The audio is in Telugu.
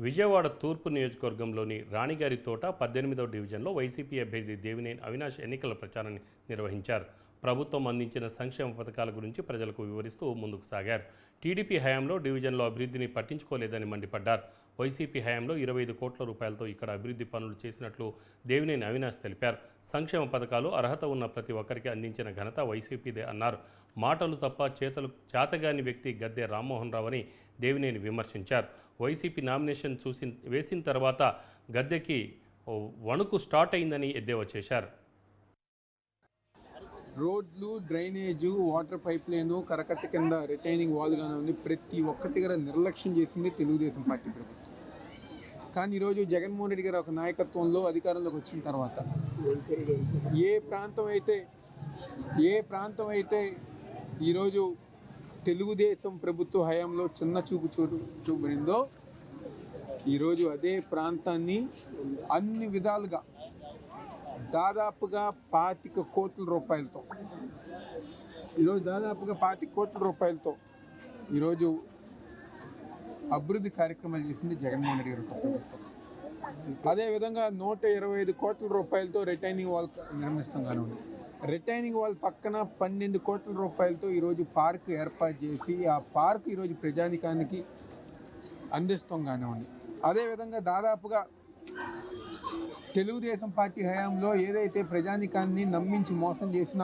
విజయవాడ తూర్పు నియోజకవర్గంలోని రాణిగారి తోట 18వ డివిజన్లో వైసీపీ అభ్యర్థి దేవినేని అవినాష్ ఎన్నికల ప్రచారాన్ని నిర్వహించారు. ప్రభుత్వం అందించిన సంక్షేమ పథకాల గురించి ప్రజలకు వివరిస్తూ ముందుకు సాగారు. టీడీపీ హయాంలో డివిజన్లో అభివృద్ధిని పట్టించుకోలేదని మండిపడ్డారు. వైసీపీ హయాంలో 25 కోట్ల రూపాయలతో ఇక్కడ అభివృద్ధి పనులు చేసినట్లు దేవినేని అవినాష్ తెలిపారు. సంక్షేమ పథకాలు అర్హత ఉన్న ప్రతి ఒక్కరికి అందించిన ఘనత వైసీపీదే అన్నారు. మాటలు తప్ప చేతగాని వ్యక్తి గద్దె రామ్మోహన్ రావు అని దేవినేని విమర్శించారు. వైసీపీ నామినేషన్ వేసిన తర్వాత గద్దెకి వణుకు స్టార్ట్ అయిందని ఎద్దేవా చేశారు. రోడ్లు, డ్రైనేజు, వాటర్ పైప్ లైను, కరకట్ట కింద రిటైనింగ్ వాల్ కానివ్వండి, ప్రతి ఒక్కటి కూడా నిర్లక్ష్యం చేసింది తెలుగుదేశం పార్టీ ప్రభుత్వం. కానీ ఈరోజు జగన్మోహన్ రెడ్డి గారు ఒక నాయకత్వంలో అధికారంలోకి వచ్చిన తర్వాత ఏ ప్రాంతం అయితే ఈరోజు తెలుగుదేశం ప్రభుత్వ హయాంలో చిన్న చూపబడిందో ఈరోజు అదే ప్రాంతాన్ని అన్ని విధాలుగా దాదాపుగా 25 కోట్ల రూపాయలతో ఈరోజు అభివృద్ధి కార్యక్రమాలు చేసింది జగన్మోహన్ రెడ్డి గారి ప్రభుత్వం. అదేవిధంగా 125 కోట్ల రూపాయలతో రిటైనింగ్ వాల్ నిర్మిస్తాం కానివ్వండి, రిటైనింగ్ వాల్ పక్కన 12 కోట్ల రూపాయలతో ఈరోజు పార్క్ ఏర్పాటు చేసి ఆ పార్క్ ఈరోజు ప్రజానికానికి అందిస్తాం కానివ్వండి. అదేవిధంగా దాదాపుగా తెలుగుదేశం పార్టీ హయాంలో ఏదైతే ప్రజానికాన్ని నమ్మించి మోసం చేసిన